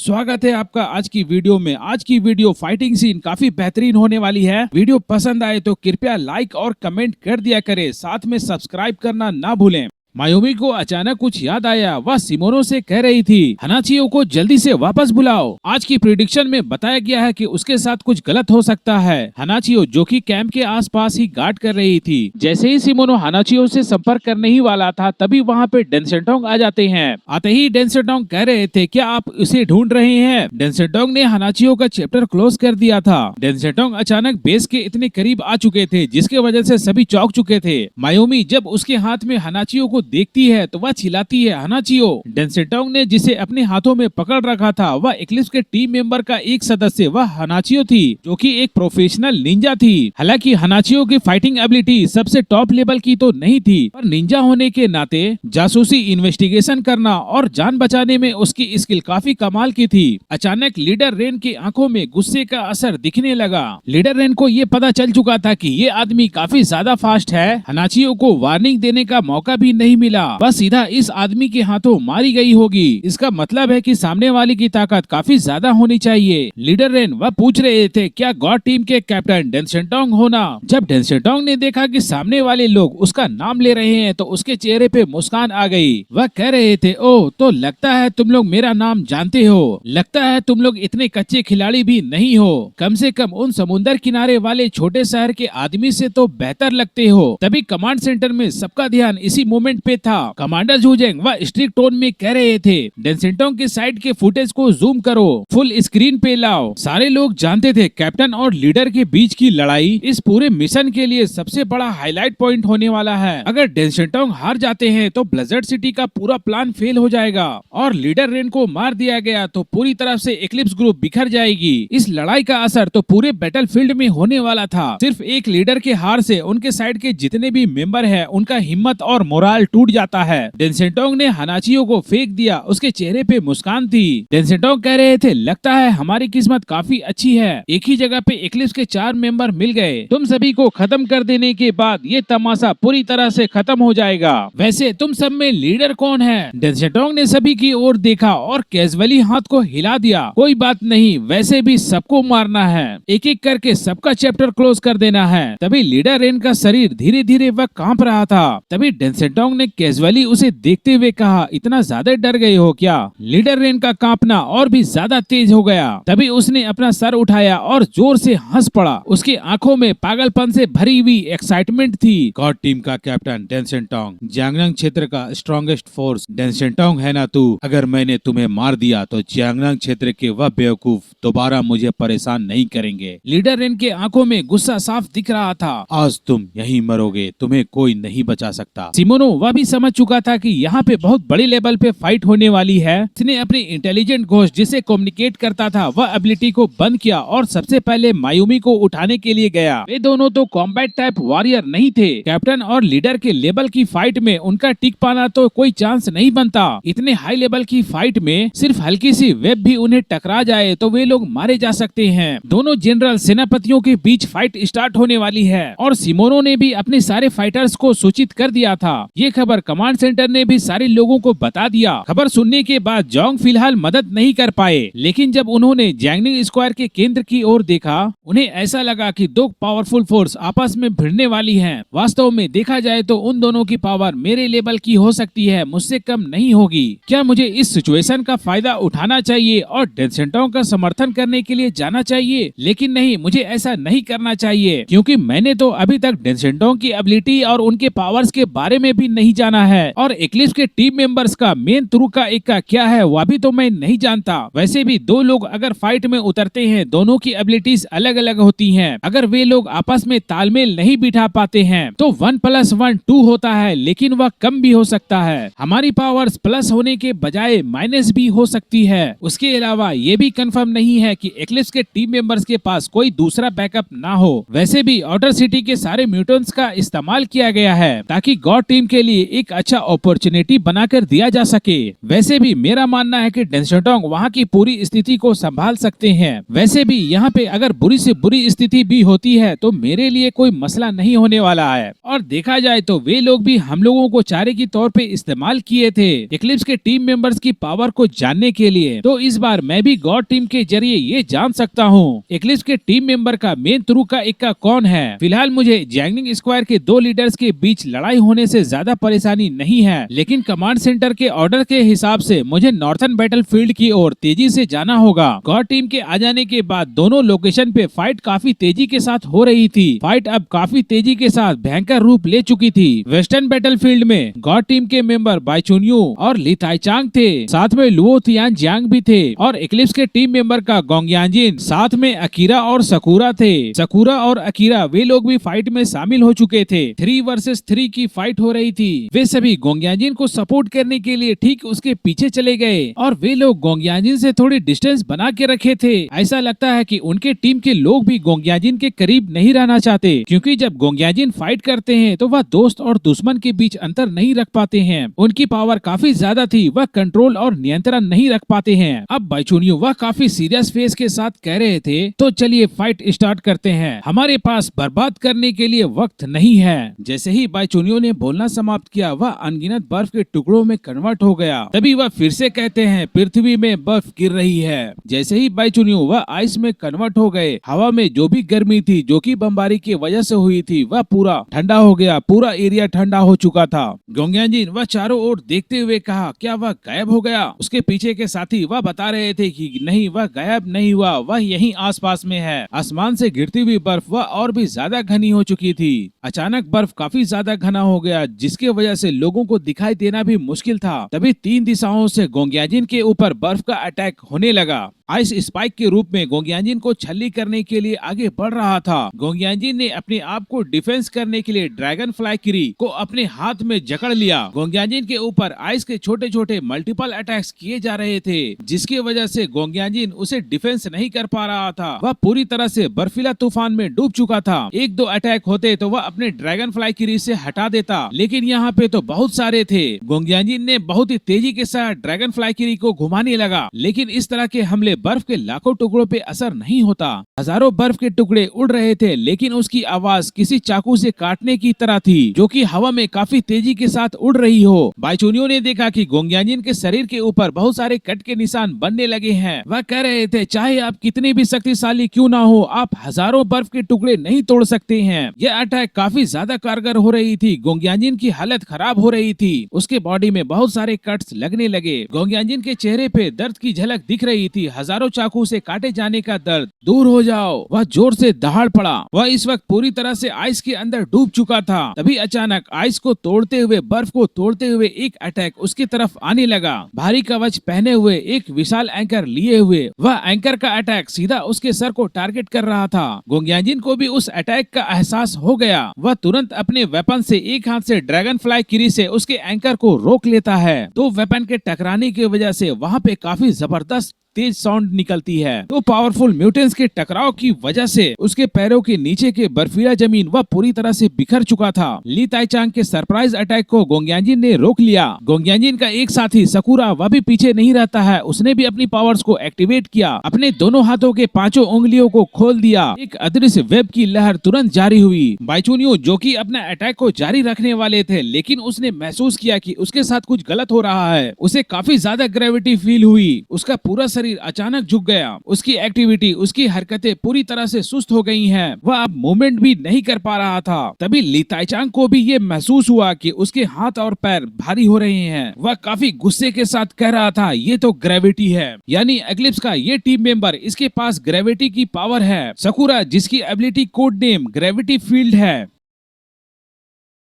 स्वागत है आपका आज की वीडियो में। आज की वीडियो फाइटिंग सीन काफी बेहतरीन होने वाली है। वीडियो पसंद आए तो कृपया लाइक और कमेंट कर दिया करें, साथ में सब्सक्राइब करना ना भूलें। मायोमी को अचानक कुछ याद आया। वह सिमोनो से कह रही थी, हनाचियो को जल्दी से वापस बुलाओ। आज की प्रिडिक्शन में बताया गया है कि उसके साथ कुछ गलत हो सकता है। हनाचियो जो कि कैंप के आसपास ही गार्ड कर रही थी। जैसे ही सिमोनो हनाचियो से संपर्क करने ही वाला था, तभी वहाँ पे डेंसेटोंग आ जाते हैं। आते ही डेंसेटोंग कह रहे थे, क्या आप उसे ढूंढ रहे हैं? डेंसेटोंग ने हनाचियो का चैप्टर क्लोज कर दिया था। डेंसेटोंग अचानक बेस के इतने करीब आ चुके थे जिसके वजह से सभी चौंक चुके थे। मायोमी जब उसके हाथ में हनाचियो को देखती है तो वह चिल्लाती है, हनाचियो। डेंसेटोंग ने जिसे अपने हाथों में पकड़ रखा था वह एक्लिप्स के टीम मेंबर का एक सदस्य वह हनाचियो थी, जो कि एक प्रोफेशनल निंजा थी। हालांकि हनाचियो की फाइटिंग एबिलिटी सबसे टॉप लेवल की तो नहीं थी, पर निंजा होने के नाते जासूसी इन्वेस्टिगेशन करना और जान बचाने में उसकी स्किल काफी कमाल की थी। अचानक लीडर रेन की आंखों में गुस्से का असर दिखने लगा। लीडर रेन को ये पता चल चुका था कि ये आदमी काफी ज्यादा फास्ट है। हनाचियो को वार्निंग देने का मौका भी नहीं मिला, बस सीधा इस आदमी के हाथों मारी गई होगी। इसका मतलब है कि सामने वाले की ताकत काफी ज्यादा होनी चाहिए। लीडर रेन वह पूछ रहे थे, क्या गॉड टीम के कैप्टन डेंसेटोंग होना? जब डेंसेटोंग ने देखा कि सामने वाले लोग उसका नाम ले रहे हैं तो उसके चेहरे पे मुस्कान आ गई। वह कह रहे थे, ओह तो लगता है तुम लोग मेरा नाम जानते हो। लगता है तुम लोग इतने कच्चे खिलाड़ी भी नहीं हो। कम से कम उन समुन्दर किनारे वाले छोटे शहर के आदमी से तो बेहतर लगते हो। तभी कमांड सेंटर में सबका ध्यान इसी मोमेंट पे था। कमांडर जूजेंग वह स्ट्रिक्ट टोन में कह रहे थे, डेंसेटोंग के साइड के फुटेज को जूम करो, फुल स्क्रीन पे लाओ। सारे लोग जानते थे कैप्टन और लीडर के बीच की लड़ाई इस पूरे मिशन के लिए सबसे बड़ा हाईलाइट पॉइंट होने वाला है। अगर डेंसेटोंग हार जाते हैं तो ब्लिज़र्ड सिटी का पूरा प्लान फेल हो जाएगा और लीडर रेन को मार दिया गया तो पूरी तरफ से एक्लिप्स ग्रुप बिखर जाएगी। इस लड़ाई का असर तो पूरे बैटलफील्ड में होने वाला था। सिर्फ एक लीडर के हार से उनके साइड के जितने भी मेंबर हैं उनका हिम्मत और मोराल टूट जाता है। डेंसेटोंग ने हनाचियो को फेंक दिया। उसके चेहरे पे मुस्कान थी। डेंसेटोंग कह रहे थे, लगता है हमारी किस्मत काफी अच्छी है। एक ही जगह पे एक्लिप्स के 4 मेंबर मिल गए। तुम सभी को खत्म कर देने के बाद ये तमाशा पूरी तरह से खत्म हो जाएगा। वैसे तुम सब में लीडर कौन है? डेंसेटोंग ने सभी की ओर देखा और कैजुअली हाथ को हिला दिया। कोई बात नहीं, वैसे भी सबको मारना है, एक एक करके सबका चैप्टर क्लोज कर देना है। तभी लीडर रेन का शरीर धीरे धीरे वह कांप रहा था। तभी डेंसेटोंग ने कैजुअली उसे देखते हुए कहा, इतना ज्यादा डर गए हो क्या? लीडर रेन का कांपना और भी ज्यादा तेज हो गया। तभी उसने अपना सर उठाया और जोर से हंस पड़ा। उसकी आंखों में पागलपन से भरी हुई एक्साइटमेंट थी। गॉड टीम का कैप्टन डेंसेटोंग, जियांगनांग क्षेत्र का स्ट्रॉन्गेस्ट फोर्स डेंसेटोंग है ना तू? अगर मैंने तुम्हें मार दिया तो जियांगनांग क्षेत्र के वह बेवकूफ दोबारा मुझे परेशान नहीं करेंगे। लीडर रेन के आंखों में गुस्सा साफ दिख रहा था। आज तुम यहीं मरोगे, तुम्हें कोई नहीं बचा सकता। सिमोनो वह भी समझ चुका था कि यहाँ पे बहुत बड़े लेवल पे फाइट होने वाली है। उसने अपनी इंटेलिजेंट घोस्ट जिसे कम्युनिकेट करता था वह एबिलिटी को बंद किया और सबसे पहले मायोमी को उठाने के लिए गया। वे दोनों तो कॉम्बैट टाइप वॉरियर नहीं थे। कैप्टन और लीडर के लेवल की फाइट में उनका टिक पाना तो कोई चांस नहीं बनता। इतने हाई लेवल की फाइट में सिर्फ हल्की सी वेब भी उन्हें टकरा जाए तो वे लोग मारे जा सकते हैं। दोनों जनरल सेनापतियों के बीच फाइट स्टार्ट होने वाली है और सिमोनो ने भी अपने सारे फाइटर्स को सूचित कर दिया था। ये खबर कमांड सेंटर ने भी सारे लोगों को बता दिया। खबर सुनने के बाद जोंग फिलहाल मदद नहीं कर पाए, लेकिन जब उन्होंने जियांगनिंग स्क्वायर के केंद्र की ओर देखा, उन्हें ऐसा लगा कि दो पावरफुल फोर्स आपस में भिड़ने वाली हैं। वास्तव में देखा जाए तो उन दोनों की पावर मेरे लेवल की हो सकती है, मुझसे कम नहीं होगी। क्या मुझे इस सिचुएशन का फायदा उठाना चाहिए और डेंसेटोंग का समर्थन करने के लिए जाना चाहिए? लेकिन नहीं, मुझे ऐसा नहीं करना चाहिए, क्योंकि मैंने तो अभी तक डेंसेटोंग की एबिलिटी और उनके पावर्स के बारे में भी नहीं जाना है और एक्लिप्स के टीम मेंबर्स का मेन तुरु का एक का क्या है वह भी तो मैं नहीं जानता। वैसे भी दो लोग अगर फाइट में उतरते हैं, दोनों की एबिलिटीज अलग अलग होती हैं। अगर वे लोग आपस में तालमेल नहीं बिठा पाते हैं तो 1+1 2 होता है, लेकिन वह कम भी हो सकता है। हमारी पावर्स प्लस होने के बजाय माइनस भी हो सकती है। उसके अलावा ये भी कंफर्म नहीं है कि एक्लिप्स के टीम मेंबर्स के पास कोई दूसरा बैकअप ना हो। वैसे भी आउटर सिटी के सारे म्यूटेंट्स का इस्तेमाल किया गया है ताकि गॉड टीम के लिए लिए एक अच्छा अपॉर्चुनिटी बनाकर दिया जा सके। वैसे भी मेरा मानना है कि डेंसोटोंग वहाँ की पूरी स्थिति को संभाल सकते हैं। वैसे भी यहाँ पे अगर बुरी से बुरी स्थिति भी होती है तो मेरे लिए कोई मसला नहीं होने वाला है। और देखा जाए तो वे लोग भी हम लोगों को चारे की तौर पे इस्तेमाल किए थे इक्लिप्स के टीम मेंबर्स की पावर को जानने के लिए। तो इस बार मैं भी गॉड टीम के जरिए ये जान सकता हूँ इक्लिप्स के टीम मेंबर का मेन तुरु का इक्का कौन है। फिलहाल मुझे जैंगनिंग स्क्वायर के दो लीडर्स के बीच लड़ाई होने से ज्यादा परेशानी नहीं है, लेकिन कमांड सेंटर के ऑर्डर के हिसाब से मुझे नॉर्थन बैटलफील्ड की ओर तेजी से जाना होगा। गॉड टीम के आ जाने के बाद दोनों लोकेशन पे फाइट काफी तेजी के साथ हो रही थी। फाइट अब काफी तेजी के साथ भयंकर रूप ले चुकी थी। वेस्टर्न बैटलफील्ड में गॉड टीम के मेंबर बाइचुनियो और ली ताइचांग थे, साथ में लुओ तियान जियांग भी थे और इक्लिप्स के टीम मेंबर का गोंगयांजिन, साथ में अकीरा और सकूरा थे। सकूरा और अकीरा वे लोग भी फाइट में शामिल हो चुके थे। 3 वर्सेस 3 की फाइट हो रही थी। वे सभी गोंगयांजिन को सपोर्ट करने के लिए ठीक उसके पीछे चले गए और वे लोग गोंगयांजिन से थोड़ी डिस्टेंस बना के रखे थे। ऐसा लगता है कि उनके टीम के लोग भी गोंगयांजिन के करीब नहीं रहना चाहते, क्योंकि जब गोंगयांजिन फाइट करते हैं तो वह दोस्त और दुश्मन के बीच अंतर नहीं रख पाते हैं। उनकी पावर काफी ज्यादा थी, वह कंट्रोल और नियंत्रण नहीं रख पाते हैं। अब बाइचुनियो वह काफी सीरियस फेस के साथ कह रहे थे, तो चलिए फाइट स्टार्ट करते हैं, हमारे पास बर्बाद करने के लिए वक्त नहीं है। जैसे ही बाइचुनियो ने बोलना समाप्त किया वह अनगिनत बर्फ के टुकड़ों में कन्वर्ट हो गया। तभी वह फिर से कहते हैं, पृथ्वी में बर्फ गिर रही है। जैसे ही बाइचुनियो वह आइस में कन्वर्ट हो गए, हवा में जो भी गर्मी थी जो कि बमबारी की वजह से हुई थी वह पूरा ठंडा हो गया। पूरा एरिया ठंडा हो चुका था। गोंगयांजिन वह चारों ओर देखते हुए कहा, क्या वह गायब हो गया? उसके पीछे के साथी वह बता रहे थे कि नहीं, वह गायब नहीं हुआ, वह यहीं आसपास में है। आसमान से गिरती हुई बर्फ वह और भी ज्यादा घनी हो चुकी थी। अचानक बर्फ काफी ज्यादा घना हो गया, जिसके वजह से लोगों को दिखाई देना भी मुश्किल था। तभी 3 दिशाओं से गोंगयांजिन के ऊपर बर्फ का अटैक होने लगा। आइस स्पाइक के रूप में गोंगयांजिन को छल्ली करने के लिए आगे बढ़ रहा था। गोंगयांजिन ने अपने आप को डिफेंस करने के लिए ड्रैगन फ्लाई किरी को अपने हाथ में जकड़ लिया। गोंगयांजिन के ऊपर आइस के छोटे छोटे मल्टीपल अटैक्स किए जा रहे थे, जिसकी वजह से गोंगयांजिन उसे डिफेंस नहीं कर पा रहा था। वह पूरी तरह से बर्फीला तूफान में डूब चुका था। 1-2 अटैक होते तो वह अपने ड्रैगन फ्लाई किरी से हटा देता, लेकिन यहाँ पे तो बहुत सारे थे। गोंगयांजिन ने बहुत ही तेजी के साथ ड्रैगन फ्लाई किरी को घुमाने लगा, लेकिन इस तरह के हमले बर्फ के लाखों टुकड़ों पे असर नहीं होता। हजारों बर्फ के टुकड़े उड़ रहे थे, लेकिन उसकी आवाज किसी चाकू से काटने की तरह थी, जो कि हवा में काफी तेजी के साथ उड़ रही हो। बाइचुनियो ने देखा कि गोंगयांजिन के शरीर के ऊपर बहुत सारे कट के निशान बनने लगे हैं। वह कह रहे थे, चाहे आप कितने भी शक्तिशाली क्यों ना हो, आप हजारों बर्फ के टुकड़े नहीं तोड़ सकते हैं। यह अटैक काफी ज्यादा कारगर हो रही थी। गोंगयांजिन की हालत खराब हो रही थी, उसके बॉडी में बहुत सारे कट्स लगने लगे। गोंगयांजिन के चेहरे पे दर्द की झलक दिख रही थी, हजारों चाकू से काटे जाने का दर्द। दूर हो जाओ, वह जोर से दहाड़ पड़ा। वह इस वक्त पूरी तरह से आइस के अंदर डूब चुका था। तभी अचानक आइस को तोड़ते हुए, बर्फ को तोड़ते हुए एक अटैक उसकी तरफ आने लगा। भारी कवच पहने हुए, एक विशाल एंकर लिए हुए, वह एंकर का अटैक सीधा उसके सर को टारगेट कर रहा था। गोंगयांजिन को भी उस अटैक का एहसास हो गया। वह तुरंत अपने वेपन से एक हाथ से ड्रैगन फ्लाई किरी से उसके एंकर को रोक लेता है। तो वेपन के टकराने की वजह से वहाँ पे काफी जबरदस्त तेज साउंड निकलती है। तो पावरफुल म्यूटेंट्स के टकराव की वजह से उसके पैरों के नीचे के बर्फीला जमीन वह पूरी तरह से बिखर चुका था। ली ताइचांग के सरप्राइज अटैक को गोंगयांजिन ने रोक लिया। गोंगयांजिन का एक साथी सकूरा वह भी पीछे नहीं रहता है, उसने भी अपनी पावर्स को एक्टिवेट किया। अपने दोनों हाथों के 5 उंगलियों को खोल दिया। एक अदृश्य वेब की लहर तुरंत जारी हुई। बाइचुनियो जो कि अपना अटैक को जारी रखने वाले थे, लेकिन उसने महसूस किया कि उसके साथ कुछ गलत हो रहा है। उसे काफी ज्यादा ग्रेविटी फील हुई। उसका पूरा शरीर अचानक झुक गया। उसकी एक्टिविटी, उसकी हरकतें पूरी तरह से सुस्त हो गई हैं। वह अब मूवमेंट भी नहीं कर पा रहा था। तभी ली ताइचांग को भी ये महसूस हुआ कि उसके हाथ और पैर भारी हो रहे हैं। वह काफी गुस्से के साथ कह रहा था, ये तो ग्रेविटी है, यानी एक्लिप्स का ये टीम मेंबर, इसके पास ग्रेविटी की पावर है। सकूरा जिसकी ability code name gravity field है,